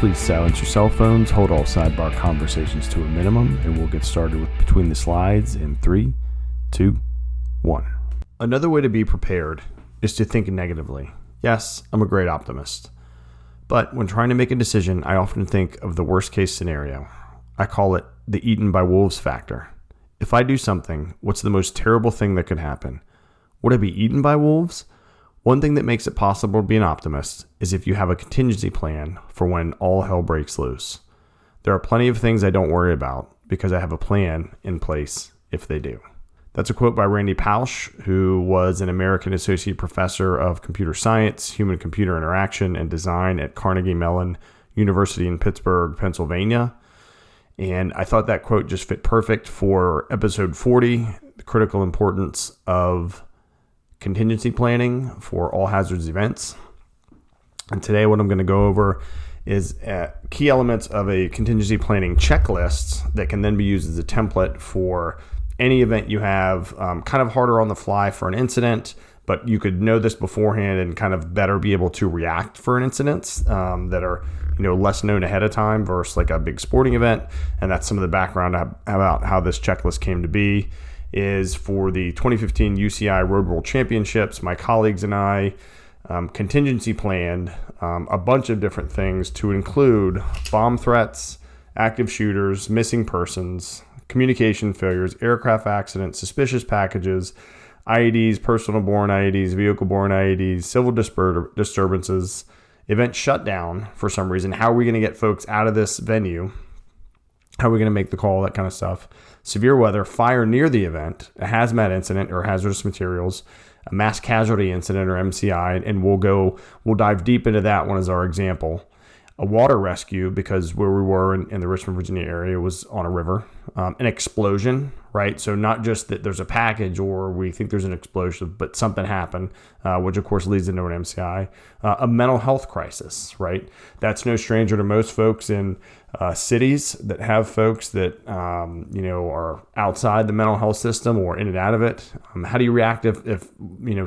Please silence your cell phones, hold all sidebar conversations to a minimum, and we'll get started with Between the Slides in 3, 2, 1. Another way to be prepared is to think negatively. Yes, I'm a great optimist. But when trying to make a decision, I often think of the worst case scenario. I call it the eaten by wolves factor. If I do something, what's the most terrible thing that could happen? Would I be eaten by wolves? One thing that makes it possible to be an optimist is if you have a contingency plan for when all hell breaks loose. There are plenty of things I don't worry about because I have a plan in place if they do. That's a quote by Randy Pausch, who was an American Associate Professor of Computer Science, Human-Computer Interaction, and Design at Carnegie Mellon University in Pittsburgh, Pennsylvania. And I thought that quote just fit perfect for episode 40, the critical importance of contingency planning for all hazards events. And today what I'm going to go over is key elements of a contingency planning checklist that can then be used as a template for any event you have, kind of harder on the fly for an incident, but you could know this beforehand and kind of better be able to react for an incidents that are less known ahead of time versus like a big sporting event. And that's some of the background about how this checklist came to be. Is for the 2015 UCI Road World Championships, my colleagues and I contingency planned a bunch of different things to include bomb threats, active shooters, missing persons, communication failures, aircraft accidents, suspicious packages, IEDs, personal-borne IEDs, vehicle-borne IEDs, civil disturbances, event shutdown for some reason. How are we going to get folks out of this venue? How are we going to make the call? That kind of stuff. Severe weather, fire near the event, a hazmat incident or hazardous materials, a mass casualty incident or MCI, and we'll dive deep into that one as our example. A water rescue, because where we were in the Richmond, Virginia area was on a river. An explosion, right? So not just that there's a package or we think there's an explosion, but something happened, which of course leads into an MCI. A mental health crisis, right? That's no stranger to most folks in cities that have folks that, are outside the mental health system or in and out of it. How do you react if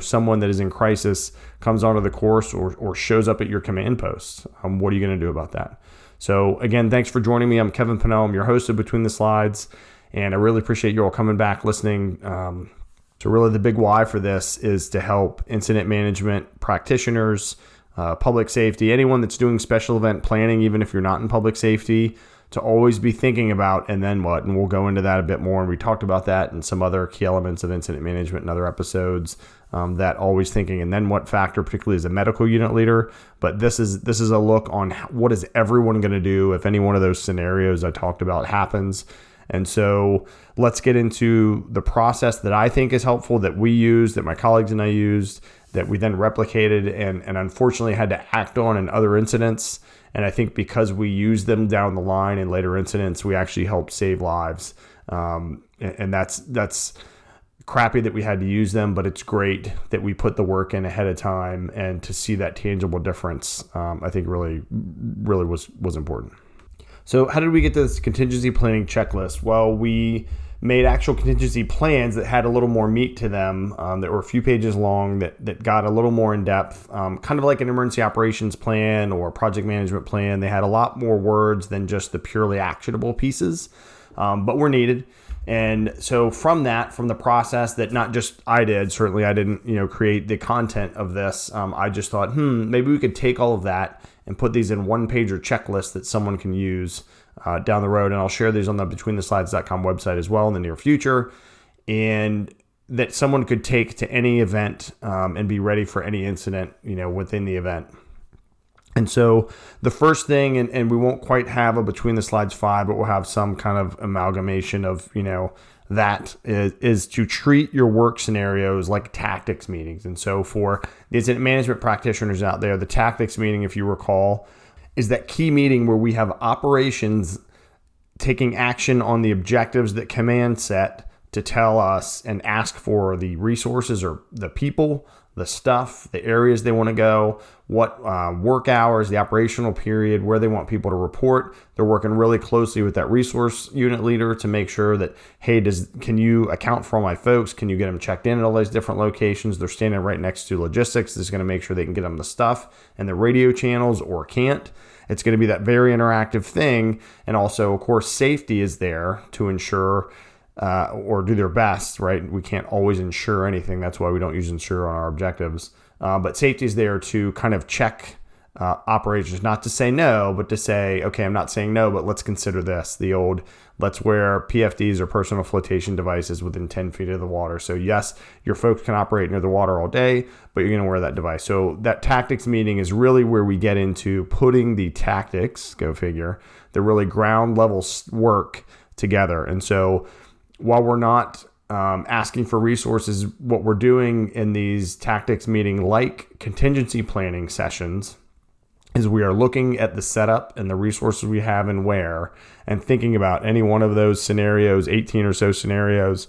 someone that is in crisis comes onto the course or shows up at your command post? What are you going to do about that? So again, thanks for joining me. I'm Kevin Pinnell. I'm your host of Between the Slides, and I really appreciate you all coming back, listening. So really the big why for this is to help incident management practitioners, public safety, anyone that's doing special event planning, even if you're not in public safety, to always be thinking about and then what. And we'll go into that a bit more. And we talked about that and some other key elements of incident management in other episodes, that always thinking and then what factor, particularly as a medical unit leader. But this is a look on what is everyone going to do if any one of those scenarios I talked about happens. And so let's get into the process that I think is helpful, that we use, that my colleagues and I used, that we then replicated and unfortunately had to act on in other incidents. And I think because we use them down the line in later incidents, we actually help save lives. And that's crappy that we had to use them, but it's great that we put the work in ahead of time, and to see that tangible difference, I think really was important. So how did we get to this contingency planning checklist? Well, we made actual contingency plans that had a little more meat to them, that were a few pages long, that got a little more in depth, kind of like an emergency operations plan or project management plan. They had a lot more words than just the purely actionable pieces, but were needed. And so from the process that not just I did, certainly I didn't, create the content of this. I just thought, maybe we could take all of that and put these in one-pager checklist that someone can use down the road. And I'll share these on the betweentheslides.com website as well in the near future. And that someone could take to any event and be ready for any incident, within the event. And so the first thing, and we won't quite have a Between the Slides 5, but we'll have some kind of amalgamation of, that is to treat your work scenarios like tactics meetings. And so for the incident management practitioners out there, the tactics meeting, if you recall, is that key meeting where we have operations taking action on the objectives that command set to tell us and ask for the resources or the people the stuff, the areas they want to go, what work hours, the operational period, where they want people to report. They're working really closely with that resource unit leader to make sure that, hey, can you account for all my folks? Can you get them checked in at all those different locations? They're standing right next to logistics. This is going to make sure they can get them the stuff and the radio channels or can't. It's going to be that very interactive thing. And also, of course, safety is there to ensure or do their best, right? We can't always ensure anything. That's why we don't use ensure on our objectives. But safety is there to kind of check operations, not to say no, but to say, okay, I'm not saying no, but let's consider this. The old, let's wear PFDs or personal flotation devices within 10 feet of the water. So yes, your folks can operate near the water all day, but you're going to wear that device. So that tactics meeting is really where we get into putting the tactics, go figure, the really ground level work together. And so while we're not asking for resources, what we're doing in these tactics meeting like contingency planning sessions is we are looking at the setup and the resources we have and where, and thinking about any one of those scenarios, 18 or so scenarios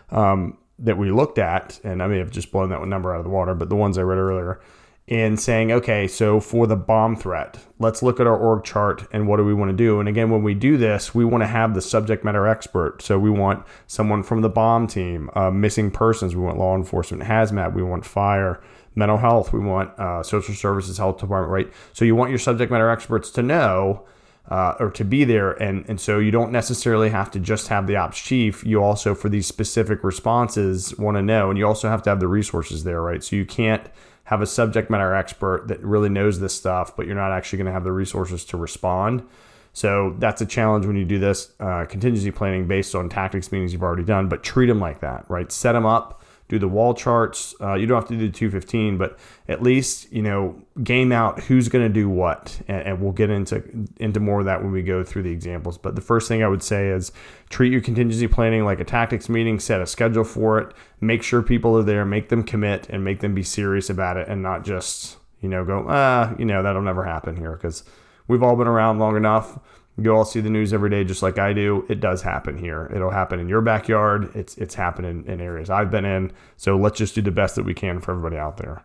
that we looked at, and I may have just blown that number out of the water, but the ones I read earlier, and saying, okay, so for the bomb threat, let's look at our org chart and what do we want to do? And again, when we do this, we want to have the subject matter expert. So we want someone from the bomb team, missing persons, we want law enforcement, hazmat, we want fire, mental health, we want social services, health department, right? So you want your subject matter experts to know or to be there. And so you don't necessarily have to just have the ops chief. You also, for these specific responses, want to know, and you also have to have the resources there, right? So you can't have a subject matter expert that really knows this stuff, but you're not actually going to have the resources to respond. So that's a challenge when you do this contingency planning based on tactics meetings you've already done, but treat them like that, right? Set them up, do the wall charts. You don't have to do the 215, but at least, game out who's going to do what. And we'll get into more of that when we go through the examples. But the first thing I would say is treat your contingency planning like a tactics meeting, set a schedule for it, make sure people are there, make them commit and make them be serious about it and not just, go, that'll never happen here, because we've all been around long enough. You all see the news every day, just like I do. It does happen here. It'll happen in your backyard. It's happening in areas I've been in. So let's just do the best that we can for everybody out there.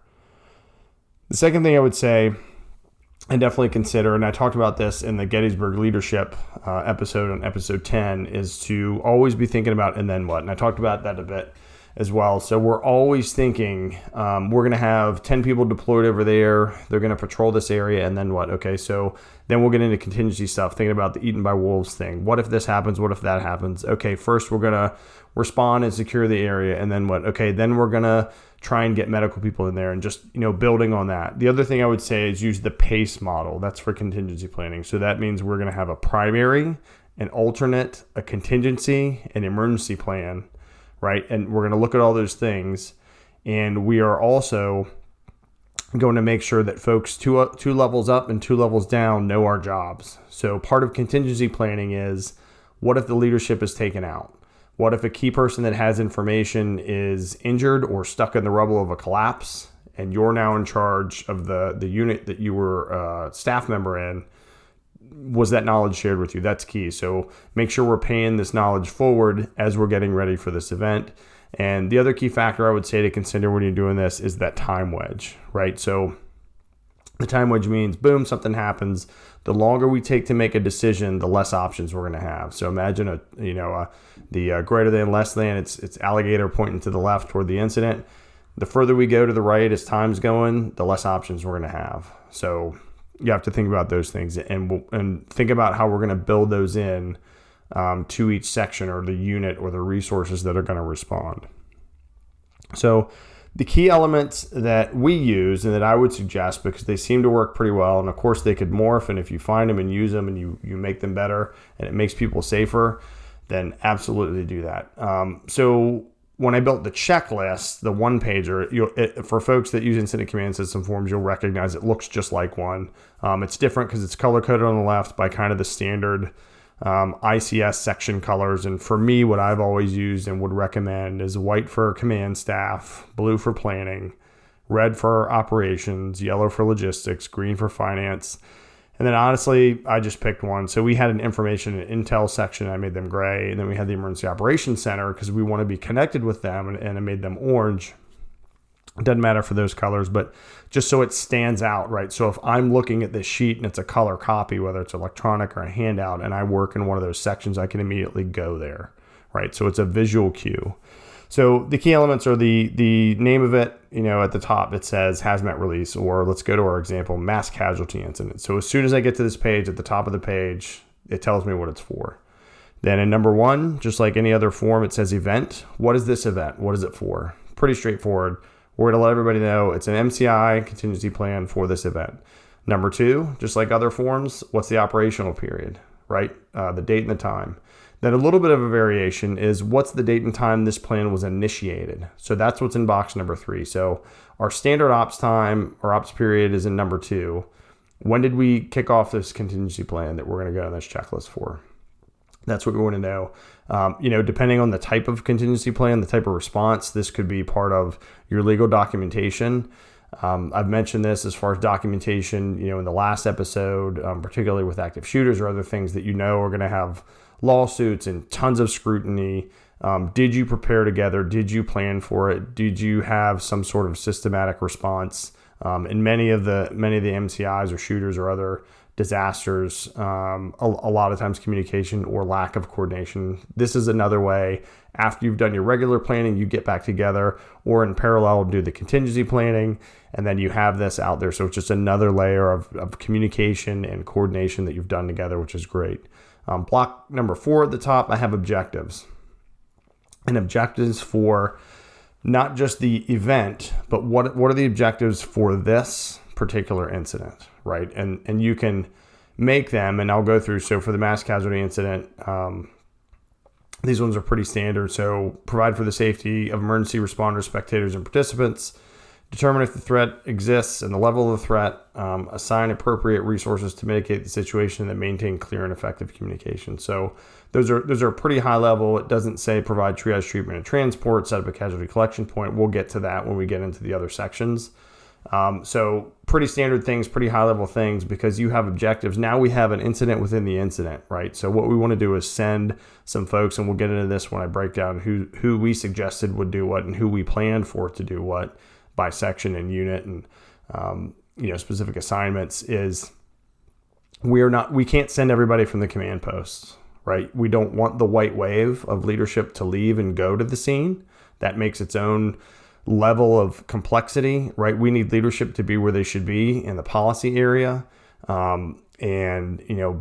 The second thing I would say, and definitely consider, and I talked about this in the Gettysburg Leadership episode on episode 10, is to always be thinking about, and then what? And I talked about that a bit as well. So we're always thinking, we're going to have 10 people deployed over there. They're going to patrol this area, and then what? Okay, so then we'll get into contingency stuff, thinking about the eaten by wolves thing. What if this happens? What if that happens? Okay, first we're going to respond and secure the area, and then what? Okay, then we're going to try and get medical people in there and just, building on that. The other thing I would say is use the PACE model. That's for contingency planning. So that means we're going to have a primary, an alternate, a contingency, an emergency plan, right? And we're going to look at all those things. And we are also going to make sure that folks two levels up and 2 levels down know our jobs. So part of contingency planning is, what if the leadership is taken out? What if a key person that has information is injured or stuck in the rubble of a collapse, and you're now in charge of the unit that you were a staff member in? Was that knowledge shared with you? That's key. So make sure we're paying this knowledge forward as we're getting ready for this event. And the other key factor I would say to consider when you're doing this is that time wedge, right? So the time wedge means, boom, something happens. The longer we take to make a decision, the less options we're going to have. So imagine the greater than, less than, it's alligator pointing to the left toward the incident. The further we go to the right as time's going, the less options we're going to have. So you have to think about those things and think about how we're going to build those in to each section or the unit or the resources that are going to respond. So the key elements that we use and that I would suggest, because they seem to work pretty well, and of course they could morph, and if you find them and use them and you make them better and it makes people safer, then absolutely do that. So when I built the checklist, the one pager, for folks that use incident command system forms, you'll recognize it looks just like one. It's different because it's color coded on the left by kind of the standard ICS section colors. And for me, what I've always used and would recommend is white for command staff, blue for planning, red for operations, yellow for logistics, green for finance. And then honestly, I just picked one. So we had an information and intel section. I made them gray. And then we had the emergency operations center because we want to be connected with them, and I made them orange. It doesn't matter for those colors, but just so it stands out, right? So if I'm looking at this sheet and it's a color copy, whether it's electronic or a handout, and I work in one of those sections, I can immediately go there, right? So it's a visual cue. So the key elements are the name of it, at the top it says hazmat release, or let's go to our example, mass casualty incident. So as soon as I get to this page, at the top of the page, it tells me what it's for. Then in number 1, just like any other form, it says event. What is this event? What is it for? Pretty straightforward. We're going to let everybody know it's an MCI contingency plan for this event. Number 2, just like other forms, what's the operational period, right? The date and the time. Then a little bit of a variation is what's the date and time this plan was initiated. So that's what's in box number 3. So our standard ops time or ops period is in number 2. When did we kick off this contingency plan that we're going to go on this checklist for? That's what we want to know. Depending on the type of contingency plan, the type of response, this could be part of your legal documentation. I've mentioned this as far as documentation, in the last episode, particularly with active shooters or other things that are going to have lawsuits and tons of scrutiny. Did you prepare together? Did you plan for it? Did you have some sort of systematic response? In many of the MCIs or shooters or other disasters, a lot of times communication or lack of coordination. This is another way. After you've done your regular planning, you get back together or in parallel do the contingency planning, and then you have this out there. So it's just another layer of communication and coordination that you've done together, which is great. Block number 4 at the top, I have objectives. And objectives for not just the event, but what are the objectives for this particular incident, right? And you can make them, and I'll go through. So for the mass casualty incident, these ones are pretty standard. So provide for the safety of emergency responders, spectators, and participants. Determine if the threat exists and the level of the threat. Assign appropriate resources to mitigate the situation and maintain clear and effective communication. So those are pretty high level. It doesn't say provide triage, treatment, and transport, set up a casualty collection point. We'll get to that when we get into the other sections. So pretty standard things, pretty high level things, because you have objectives. Now we have an incident within the incident, right? So what we want to do is send some folks, and we'll get into this when I break down who we suggested would do what and who we planned for to do what by section and unit and, specific assignments. Is we can't send everybody from the command posts, right? We don't want the white wave of leadership to leave and go to the scene. That makes its own level of complexity, right? We need leadership to be where they should be in the policy area.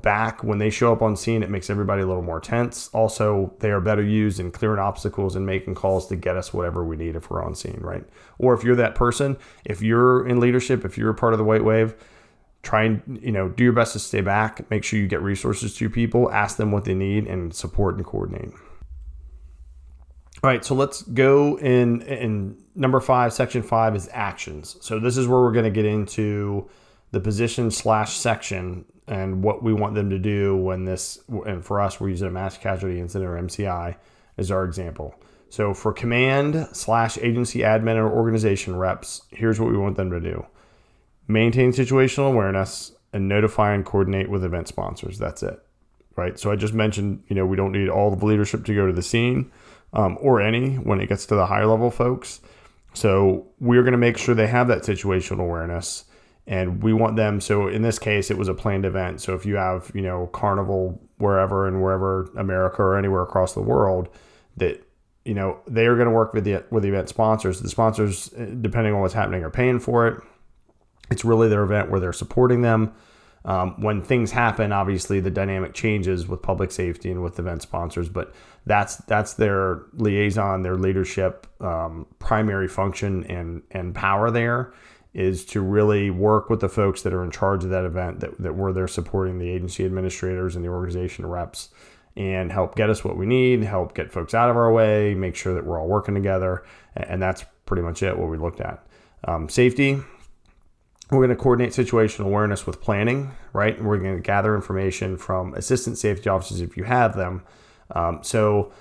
Back when they show up on scene, it makes everybody a little more tense. Also, they are better used in clearing obstacles and making calls to get us whatever we need if we're on scene, right? Or if you're that person, if you're in leadership, if you're a part of the white wave, try and, do your best to stay back. Make sure you get resources to people, ask them what they need, and support and coordinate. All right, so let's go in number 5, section 5 is actions. So this is where we're going to get into the position/section and what we want them to do when and for us, we're using a mass casualty incident or MCI as our example. So for command/agency admin or organization reps, here's what we want them to do. Maintain situational awareness and notify and coordinate with event sponsors. That's it, right? So I just mentioned, we don't need all the leadership to go to the scene. Or any when it gets to the higher level folks. So we're going to make sure they have that situational awareness, and we want them. So in this case, it was a planned event. So if you have, Carnival wherever America or anywhere across the world, that, they are going to work with the event sponsors. The sponsors, depending on what's happening, are paying for it. It's really their event where they're supporting them. When things happen, obviously the dynamic changes with public safety and with event sponsors, but that's their liaison, their leadership, primary function and power there is to really work with the folks that are in charge of that event that were there supporting the agency administrators and the organization reps and help get us what we need, help get folks out of our way, make sure that we're all working together. And that's pretty much it, what we looked at. Safety. We're going to coordinate situational awareness with planning, right? And we're going to gather information from assistant safety officers if you have them. So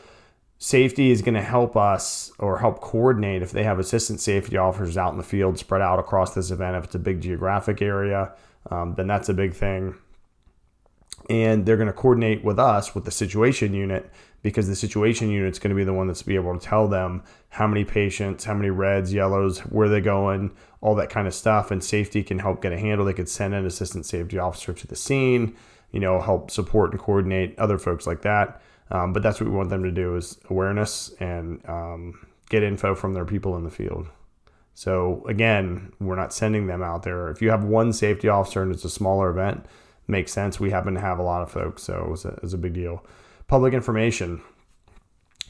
safety is going to help us or help coordinate if they have assistant safety officers out in the field spread out across this event. If it's a big geographic area, then that's a big thing. And they're going to coordinate with us with the situation unit, because the situation unit is going to be the one that's be able to tell them how many patients, how many reds, yellows, where they're going, all that kind of stuff. And safety can help get a handle. They could send an assistant safety officer to the scene, help support and coordinate other folks like that. But that's what we want them to do, is awareness and get info from their people in the field. So again, we're not sending them out there. If you have one safety officer and it's a smaller event, makes sense. We happen to have a lot of folks, so it's a big deal. Public information,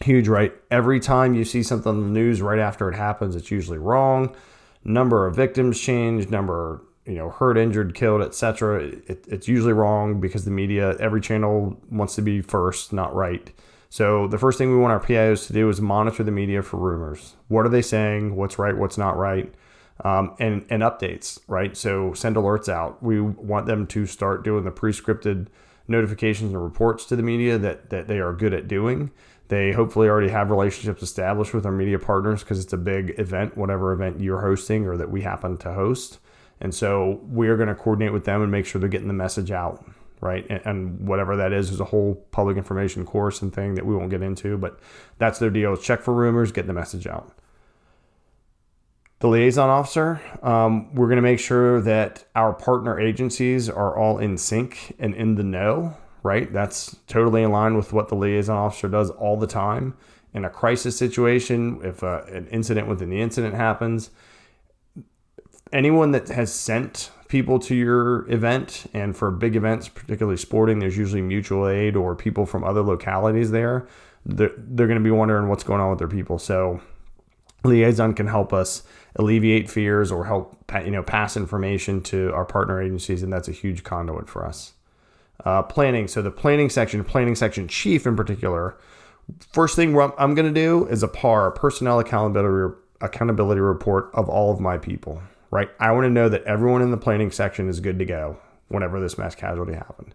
huge, right? Every time you see something on the news right after it happens, it's usually wrong. Number of victims changed, number, hurt, injured, killed, etc. It's usually wrong, because the media, every channel wants to be first, not right. So the first thing we want our PIOs to do is monitor the media for rumors. What are they saying? What's right? What's not right? And updates, right? So send alerts out. We want them to start doing the pre-scripted notifications and reports to the media that they are good at doing. They hopefully already have relationships established with our media partners, because it's a big event, whatever event you're hosting or that we happen to host. And so we're going to coordinate with them and make sure they're getting the message out, right? And whatever that is a whole public information course and thing that we won't get into, but that's their deal, is check for rumors, get the message out. The liaison officer, we're going to make sure that our partner agencies are all in sync and in the know, right? That's totally in line with what the liaison officer does all the time. In a crisis situation, if an incident within the incident happens, anyone that has sent people to your event, and for big events, particularly sporting, there's usually mutual aid or people from other localities there. They're going to be wondering what's going on with their people. So liaison can help us alleviate fears or help pass information to our partner agencies, and that's a huge conduit for us. Planning. So the planning section chief in particular, first thing I'm going to do is a PAR, personnel accountability report of all of my people, right? I want to know that everyone in the planning section is good to go whenever this mass casualty happened.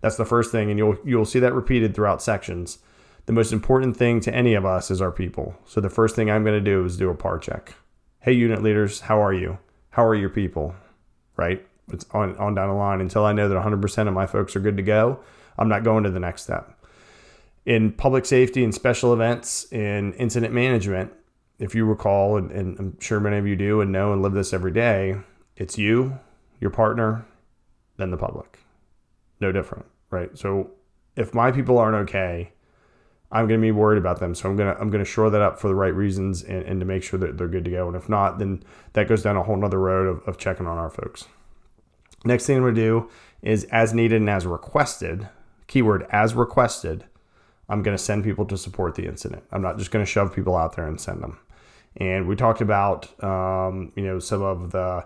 That's the first thing, and you'll see that repeated throughout sections. The most important thing to any of us is our people. So the first thing I'm going to do is do a PAR check. Hey, unit leaders, how are you? How are your people? Right? It's on down the line. Until I know that 100% of my folks are good to go, I'm not going to the next step. In public safety and special events and incident management, if you recall, and I'm sure many of you do and know and live this every day, it's you, your partner, then the public. No different, right? So if my people aren't okay, I'm going to be worried about them. So I'm going to shore that up for the right reasons and to make sure that they're good to go. And if not, then that goes down a whole nother road of checking on our folks. Next thing I'm going to do is, as needed and as requested, keyword as requested, I'm going to send people to support the incident. I'm not just going to shove people out there and send them. And we talked about, some of the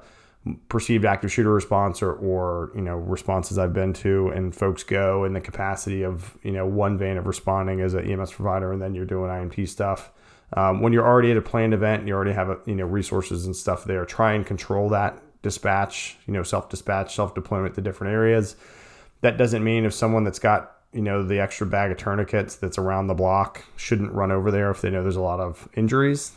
perceived active shooter response or responses I've been to, and folks go in the capacity of, one vein of responding as an EMS provider, and then you're doing IMT stuff. When you're already at a planned event and you already have, resources and stuff there, try and control that dispatch, self-dispatch, self-deployment to different areas. That doesn't mean if someone that's got, the extra bag of tourniquets that's around the block shouldn't run over there if they know there's a lot of injuries.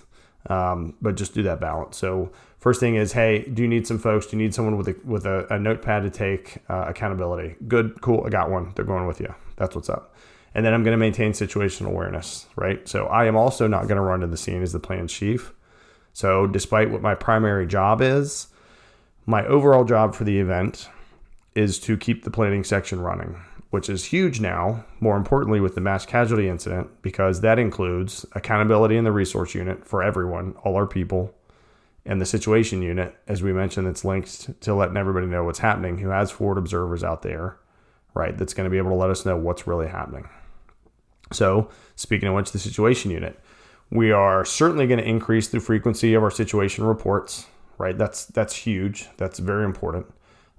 But just do that balance. So first thing is, hey, do you need some folks? Do you need someone with a notepad to take accountability? Good, cool. I got one. They're going with you. That's what's up. And then I'm going to maintain situational awareness, right? So I am also not going to run to the scene as the planned chief. So despite what my primary job is, my overall job for the event is to keep the planning section running, which is huge now, more importantly with the mass casualty incident, because that includes accountability in the resource unit for everyone, all our people, and the situation unit, as we mentioned, that's linked to letting everybody know what's happening, who has forward observers out there, right, that's going to be able to let us know what's really happening. So speaking of which, the situation unit, we are certainly going to increase the frequency of our situation reports, right? That's huge. That's very important.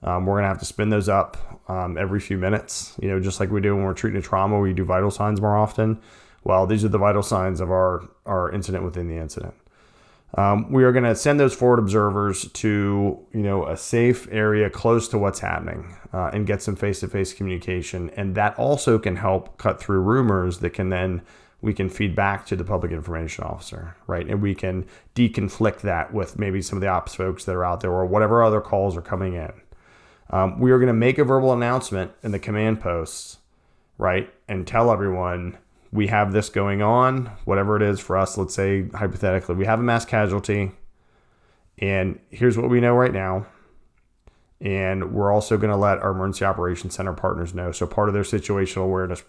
We're going to have to spin those up every few minutes, just like we do when we're treating a trauma, we do vital signs more often. Well, these are the vital signs of our incident within the incident. We are going to send those forward observers to, a safe area close to what's happening and get some face-to-face communication. And that also can help cut through rumors that we can feed back to the public information officer, right? And we can deconflict that with maybe some of the ops folks that are out there or whatever other calls are coming in. We are going to make a verbal announcement in the command posts, right? And tell everyone we have this going on, whatever it is for us. Let's say hypothetically, we have a mass casualty and here's what we know right now. And we're also going to let our emergency operations center partners know. So part of their situational awareness,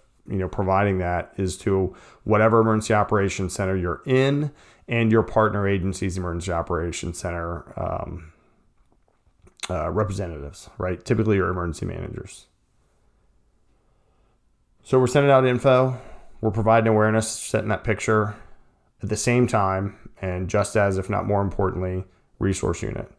providing that is to whatever emergency operations center you're in and your partner agency's emergency operations center representatives, right? Typically your emergency managers. So we're sending out info. We're providing awareness, setting that picture at the same time. And just as, if not more importantly, resource unit.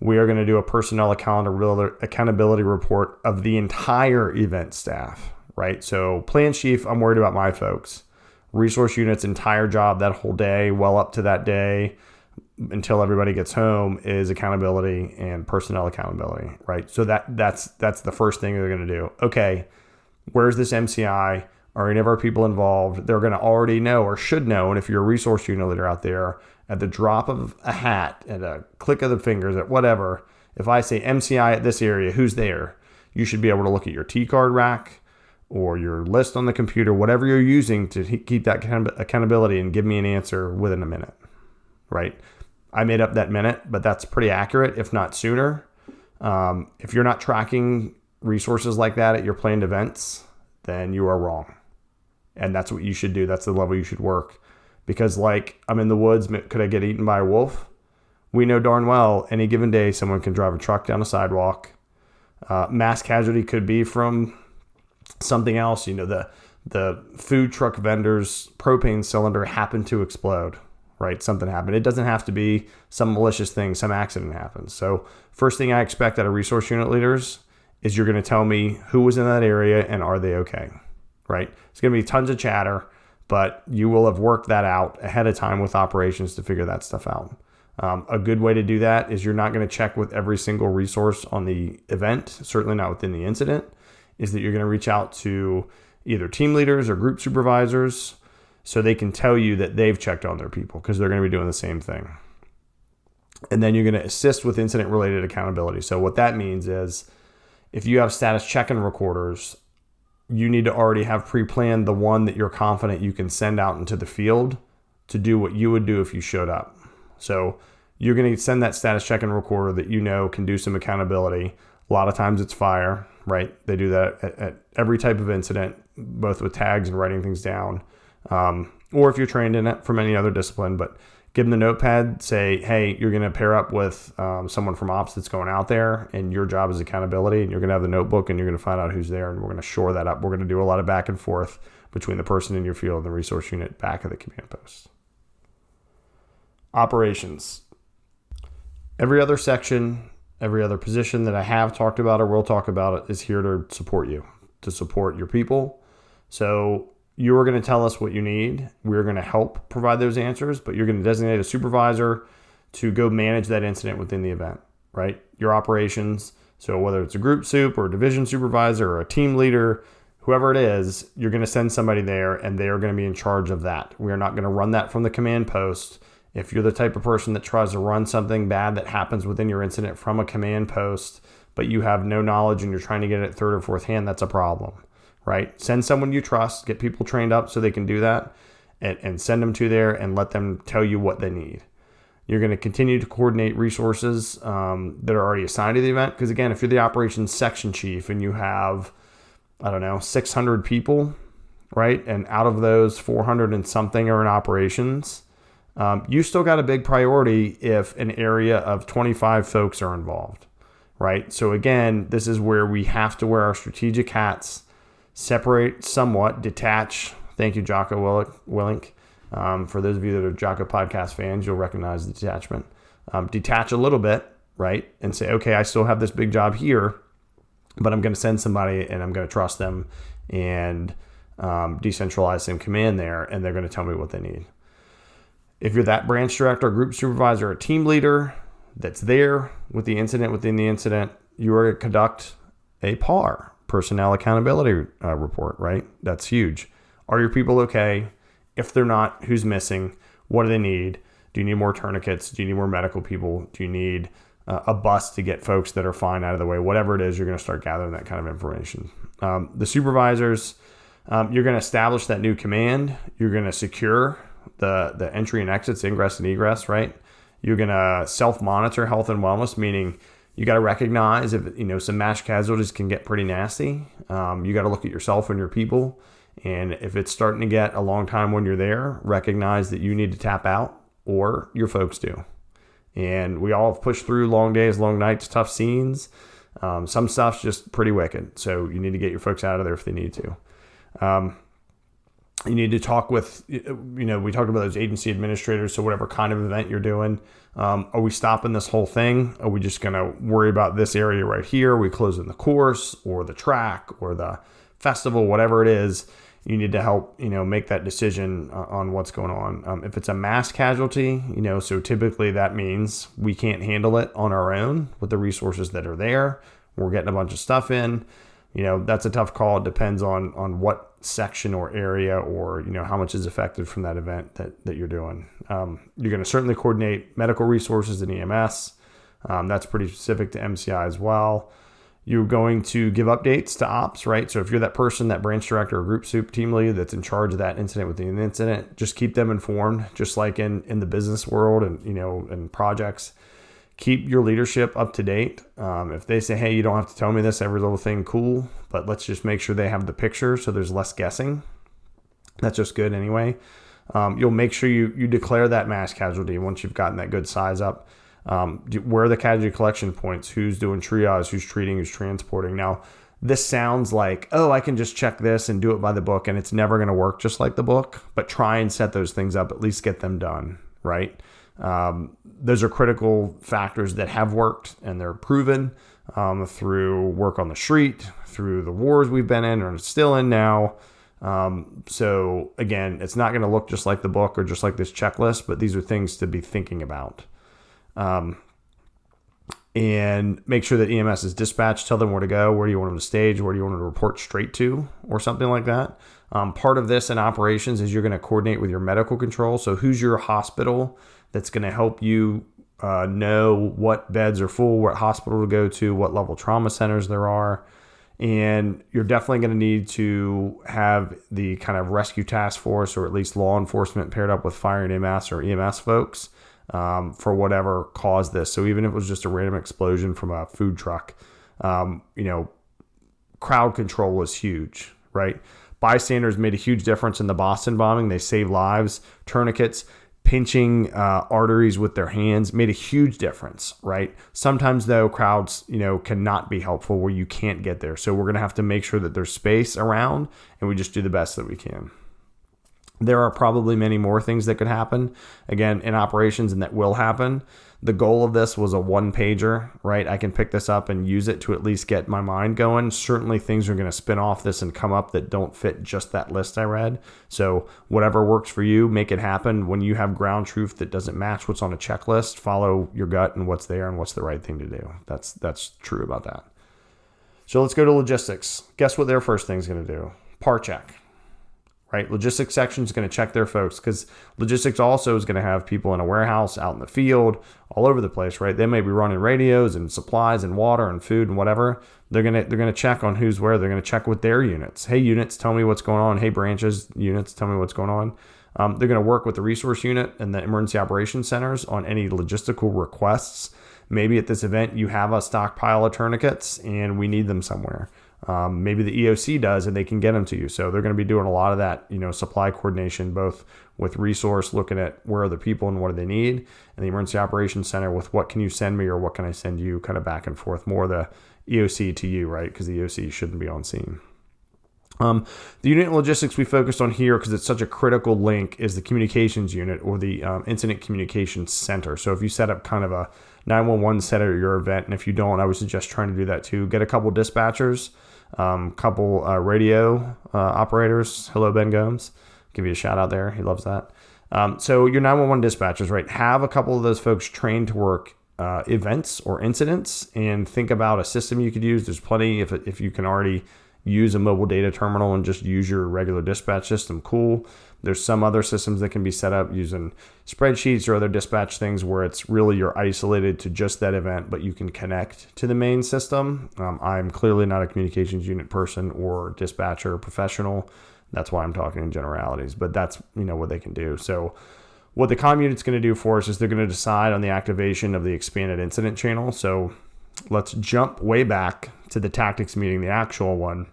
We are going to do a personnel accountability report of the entire event staff, right? So plan chief, I'm worried about my folks. Resource unit's entire job that whole day, well up to that day until everybody gets home, is accountability and personnel accountability, right? So that's the first thing they're going to do. Okay, where's this MCI? Are any of our people involved? They're going to already know or should know. And if you're a resource unit leader out there, at the drop of a hat, at a click of the fingers, at whatever, if I say MCI at this area, who's there? You should be able to look at your T-card rack or your list on the computer, whatever you're using to keep that accountability, and give me an answer within a minute, right? I made up that minute, but that's pretty accurate, if not sooner. If you're not tracking resources like that at your planned events, then you are wrong. And that's what you should do. That's the level you should work. Because like, I'm in the woods, could I get eaten by a wolf? We know darn well any given day someone can drive a truck down a sidewalk. Mass casualty could be from something else. The food truck vendor's propane cylinder happened to explode, right? Something happened. It doesn't have to be some malicious thing, some accident happens. So first thing I expect out of resource unit leaders is you're going to tell me who was in that area and are they okay, right? It's going to be tons of chatter, but you will have worked that out ahead of time with operations to figure that stuff out. A good way to do that is you're not going to check with every single resource on the event, certainly not within the incident, is that you're going to reach out to either team leaders or group supervisors so they can tell you that they've checked on their people, because they're going to be doing the same thing. And then you're going to assist with incident-related accountability. So what that means is if you have status check-in recorders, you need to already have pre-planned the one that you're confident you can send out into the field to do what you would do if you showed up. So you're going to send that status check-in recorder that can do some accountability. A lot of times it's fire, right? They do that at every type of incident, both with tags and writing things down. Or if you're trained in it from any other discipline, but give them the notepad, say, hey, you're going to pair up with someone from ops that's going out there, and your job is accountability, and you're going to have the notebook, and you're going to find out who's there, and we're going to shore that up. We're going to do a lot of back and forth between the person in your field and the resource unit back at the command post. Operations. Every other section, every other position that I have talked about or will talk about is here to support you, to support your people. So you are going to tell us what you need. We're going to help provide those answers, but you're going to designate a supervisor to go manage that incident within the event, right? Your operations. So whether it's a group soup or a division supervisor or a team leader, whoever it is, you're going to send somebody there and they are going to be in charge of that. We are not going to run that from the command post. If you're the type of person that tries to run something bad that happens within your incident from a command post, but you have no knowledge and you're trying to get it third or fourth hand, that's a problem. Right? Send someone you trust, get people trained up so they can do that, and send them to there and let them tell you what they need. You're going to continue to coordinate resources that are already assigned to the event. Because again, if you're the operations section chief and you have, 600 people, right? And out of those 400 and something are in operations, you still got a big priority if an area of 25 folks are involved, right? So again, this is where we have to wear our strategic hats, separate somewhat, detach. Thank you, Jocko Willink. For those of you that are Jocko podcast fans, you'll recognize the detachment. Detach a little bit, right? And say, okay, I still have this big job here, but I'm going to send somebody and I'm going to trust them and decentralize some command there, and they're going to tell me what they need. If you're that branch director, group supervisor, or team leader that's there with the incident within the incident, you are going to conduct a PAR, personnel accountability report, right? That's huge. Are your people okay? If they're not, who's missing? What do they need? Do you need more tourniquets? Do you need more medical people? Do you need a bus to get folks that are fine out of the way. Whatever it is, you're going to start gathering that kind of information. The supervisors, you're going to establish that new command. You're going to secure the entry and exits, ingress and egress, right? You're going to self-monitor health and wellness, meaning you got to recognize if, some mass casualties can get pretty nasty. You got to look at yourself and your people. And if it's starting to get a long time when you're there, recognize that you need to tap out, or your folks do. And we all have pushed through long days, long nights, tough scenes. Some stuff's just pretty wicked. So you need to get your folks out of there if they need to. You need to talk with, we talked about those agency administrators. So whatever kind of event you're doing, are we stopping this whole thing? Are we just going to worry about this area right here? Are we closing the course or the track or the festival, whatever it is? You need to help, make that decision on what's going on. If it's a mass casualty, so typically that means we can't handle it on our own with the resources that are there. We're getting a bunch of stuff in. That's a tough call. It depends on what section or area or, how much is affected from that event that you're doing. You're going to certainly coordinate medical resources and EMS. That's pretty specific to MCI as well. You're going to give updates to ops, right? So if you're that person, that branch director or group soup team lead that's in charge of that incident within an incident, just keep them informed, just like in the business world and, and projects. Keep your leadership up to date. If they say, hey, you don't have to tell me this, every little thing, cool, but let's just make sure they have the picture so there's less guessing. That's just good anyway. You'll make sure you declare that mass casualty once you've gotten that good size up. Where are the casualty collection points? Who's doing triage? Who's treating? Who's transporting? Now, this sounds like, I can just check this and do it by the book, and it's never going to work just like the book, but try and set those things up, at least get them done, right? Those are critical factors that have worked, and they're proven through work on the street, through the wars we've been in or still in now. So again, it's not going to look just like the book or just like this checklist, but these are things to be thinking about. And make sure that EMS is dispatched. Tell them where to go. Where do you want them to stage? Where do you want them to report straight to, or something like that? Part of this in operations is you're going to coordinate with your medical control. So who's your hospital that's going to help you know what beds are full, what hospital to go to, what level trauma centers there are. And you're definitely going to need to have the kind of rescue task force, or at least law enforcement, paired up with fire and EMS or EMS folks for whatever caused this. So even if it was just a random explosion from a food truck, crowd control was huge, right? Bystanders made a huge difference in the Boston bombing. They saved lives. Tourniquets, pinching arteries with their hands made a huge difference, right? Sometimes though, crowds, cannot be helpful where you can't get there. So we're going to have to make sure that there's space around, and we just do the best that we can. There are probably many more things that could happen, again, in operations, and that will happen. The goal of this was a one-pager, right? I can pick this up and use it to at least get my mind going. Certainly things are going to spin off this and come up that don't fit just that list I read. So whatever works for you, make it happen. When you have ground truth that doesn't match what's on a checklist, follow your gut and what's there and what's the right thing to do. That's true about that. So let's go to logistics. Guess what their first thing is going to do? Par check. Right? Logistics section is going to check their folks, because logistics also is going to have people in a warehouse, out in the field, all over the place, right? They may be running radios and supplies and water and food and whatever. They're going to check on who's where. They're going to check with their units. Hey, units, tell me what's going on. Hey, branches, units, tell me what's going on. They're going to work with the resource unit and the emergency operations centers on any logistical requests. Maybe at this event you have a stockpile of tourniquets and we need them somewhere. Maybe the EOC does, and they can get them to you. So they're going to be doing a lot of that, supply coordination, both with resource, looking at where are the people and what do they need, and the emergency operations center with what can you send me or what can I send you, kind of back and forth, more the EOC to you, right? Because the EOC shouldn't be on scene. The unit logistics we focused on here, because it's such a critical link, is the communications unit, or the incident communications center. So if you set up kind of a 911 center at your event, and if you don't, I would suggest trying to do that too. Get a couple dispatchers, couple radio operators. Hello, Ben Gomes. Give you a shout out there. He loves that. So your 911 dispatchers, right? Have a couple of those folks trained to work events or incidents, and think about a system you could use. There's plenty if you can already use a mobile data terminal and just use your regular dispatch system, cool. There's some other systems that can be set up using spreadsheets or other dispatch things where it's really you're isolated to just that event, but you can connect to the main system. I'm clearly not a communications unit person or dispatcher professional. That's why I'm talking in generalities, but that's what they can do. So what the comm unit's going to do for us is they're going to decide on the activation of the expanded incident channel. So let's jump way back to the tactics meeting, the actual one.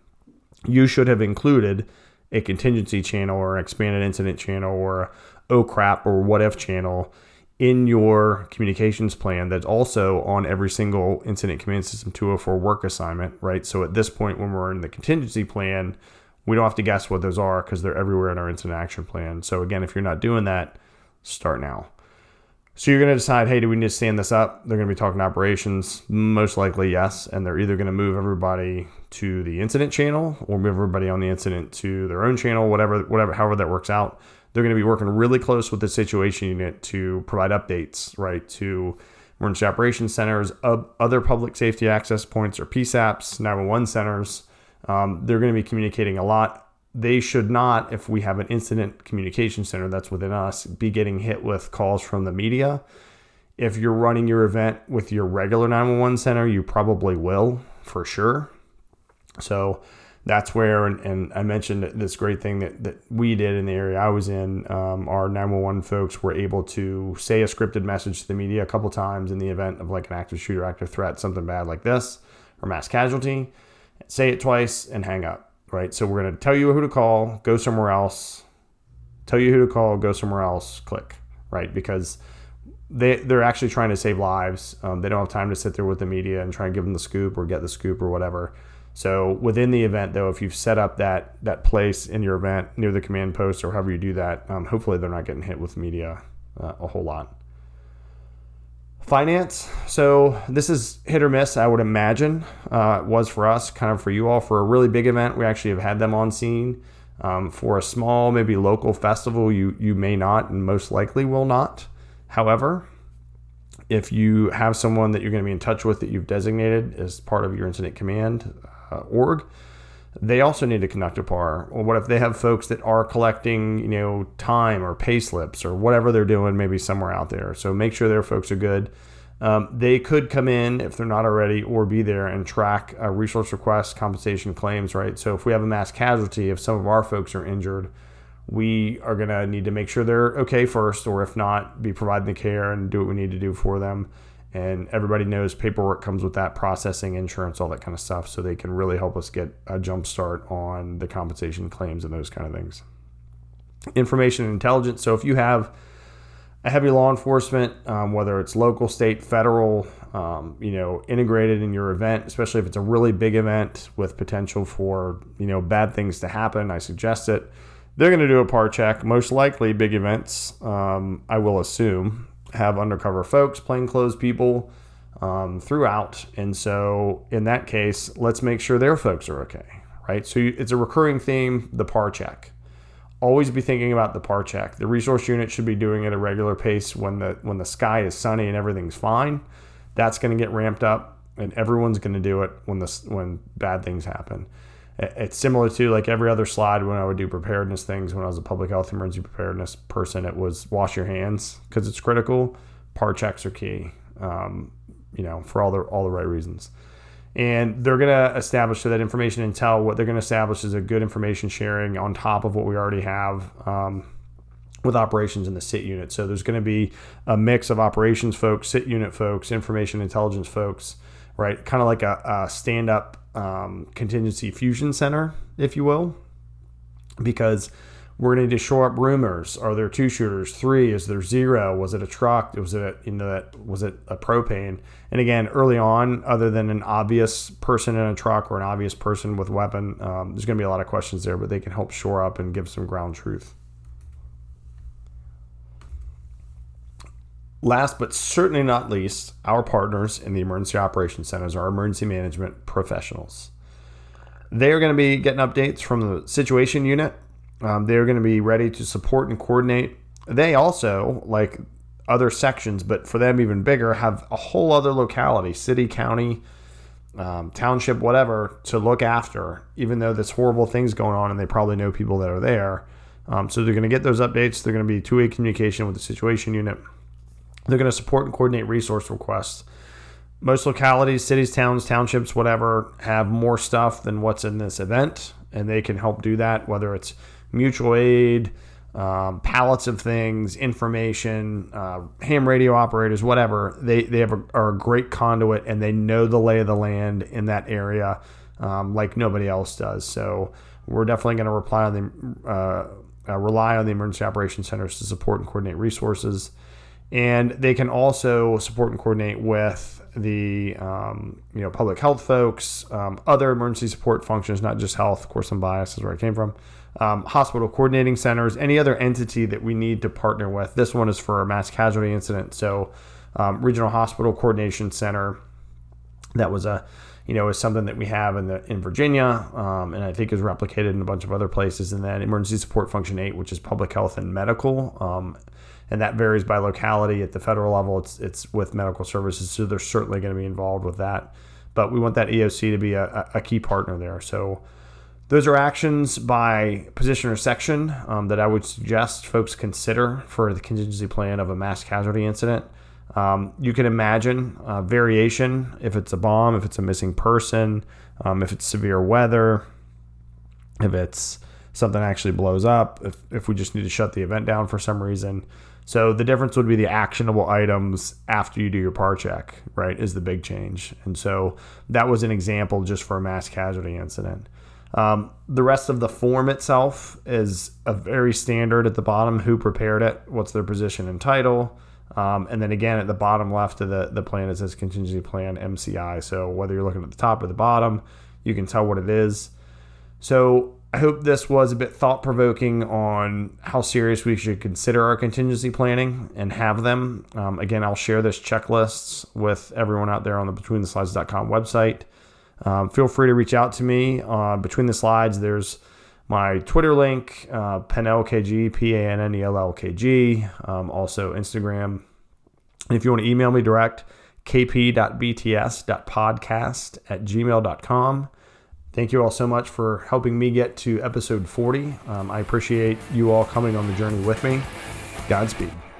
You should have included a contingency channel or an expanded incident channel or a oh crap or what if channel in your communications plan that's also on every single incident command system 204 work assignment, right? So at this point, when we're in the contingency plan, we don't have to guess what those are because they're everywhere in our incident action plan. So again, if you're not doing that, start now. So you're going to decide, hey, do we need to stand this up? They're going to be talking operations. Most likely, yes. And they're either going to move everybody to the incident channel or move everybody on the incident to their own channel, however that works out. They're going to be working really close with the situation unit to provide updates, right, to emergency operations centers, other public safety access points or PSAPs, 911 centers. They're going to be communicating a lot. They should not, if we have an incident communication center that's within us, be getting hit with calls from the media. If you're running your event with your regular 911 center, you probably will, for sure. So that's where, and I mentioned this great thing that we did in the area I was in. Our 911 folks were able to say a scripted message to the media a couple times in the event of like an active shooter, active threat, something bad like this, or mass casualty. Say it twice and hang up. Right, so we're going to tell you who to call, go somewhere else. Tell you who to call, go somewhere else, click. Right, because they're actually trying to save lives. They don't have time to sit there with the media and try and give them the scoop or get the scoop or whatever. So within the event, though, if you've set up that place in your event near the command post or however you do that, hopefully they're not getting hit with media a whole lot. Finance. So this is hit or miss, I would imagine. It was for us, kind of for you all. For a really big event, we actually have had them on scene. For a small, maybe local festival, you may not and most likely will not. However, if you have someone that you're going to be in touch with that you've designated as part of your incident command org, they also need to conduct a PAR. Or what if they have folks that are collecting, time or pay slips or whatever they're doing, maybe somewhere out there. So make sure their folks are good. They could come in if they're not already or be there and track resource requests, compensation claims, right? So if we have a mass casualty, if some of our folks are injured, we are going to need to make sure they're okay first, or if not, be providing the care and do what we need to do for them. And everybody knows paperwork comes with that, processing, insurance, all that kind of stuff. So they can really help us get a jump start on the compensation claims and those kind of things. Information and intelligence. So if you have a heavy law enforcement, whether it's local, state, federal, integrated in your event, especially if it's a really big event with potential for, bad things to happen, I suggest it. They're going to do a PAR check. Most likely big events, I will assume, have undercover folks, plainclothes people throughout. And so in that case, let's make sure their folks are okay, right? So it's a recurring theme, the PAR check. Always be thinking about the PAR check. The resource unit should be doing it at a regular pace when the sky is sunny and everything's fine. That's going to get ramped up, and everyone's going to do it when bad things happen. It's similar to like every other slide when I would do preparedness things. When I was a public health emergency preparedness person, it was wash your hands because it's critical. PAR checks are key, for all the right reasons. And they're going to establish, so that information intel, what they're going to establish is a good information sharing on top of what we already have with operations in the SIT unit. So there's going to be a mix of operations folks, SIT unit folks, information intelligence folks, right? Kind of like a stand-up contingency fusion center, if you will, because we're going to need to shore up rumors. Are there 2 shooters, 3? Is there 0? Was it a truck? Was it a propane? And again, early on, other than an obvious person in a truck or an obvious person with a weapon, there's going to be a lot of questions there, but they can help shore up and give some ground truth. Last but certainly not least, our partners in the emergency operations centers are emergency management professionals. They are going to be getting updates from the situation unit. They're going to be ready to support and coordinate. They also, like other sections, but for them even bigger, have a whole other locality, city, county, township, whatever, to look after, even though there's horrible things going on and they probably know people that are there. So they're going to get those updates. They're going to be two-way communication with the situation unit. They're going to support and coordinate resource requests. Most localities, cities, towns, townships, whatever, have more stuff than what's in this event, and they can help do that, whether it's mutual aid, pallets of things, information, ham radio operators, whatever. They are a great conduit, and they know the lay of the land in that area like nobody else does. So we're definitely going to rely on the emergency operations centers to support and coordinate resources. And they can also support and coordinate with the public health folks, other emergency support functions, not just health. Of course, I'm biased, is where I came from. Hospital coordinating centers, any other entity that we need to partner with. This one is for a mass casualty incident. So Regional Hospital Coordination Center, that was is something that we have in Virginia, and I think is replicated in a bunch of other places. And then Emergency Support Function 8, which is public health and medical. And that varies by locality. At the federal level, it's with medical services, so they're certainly going to be involved with that. But we want that EOC to be a key partner there. So those are actions by position or section that I would suggest folks consider for the contingency plan of a mass casualty incident. You can imagine variation if it's a bomb, if it's a missing person, if it's severe weather, if it's something actually blows up, if we just need to shut the event down for some reason. So the difference would be the actionable items after you do your PAR check, right, is the big change. And so that was an example just for a mass casualty incident. The rest of the form itself is a very standard at the bottom: who prepared it, what's their position and title. And then again, at the bottom left of the plan, it says contingency plan MCI. So whether you're looking at the top or the bottom, you can tell what it is. So I hope this was a bit thought-provoking on how serious we should consider our contingency planning and have them. Again, I'll share this checklists with everyone out there on the BetweenTheSlides.com website. Feel free to reach out to me. Between the Slides, there's my Twitter link, PANELKG, PANNELLKG, also Instagram. And if you want to email me direct, kp.bts.podcast@gmail.com. Thank you all so much for helping me get to episode 40. I appreciate you all coming on the journey with me. Godspeed.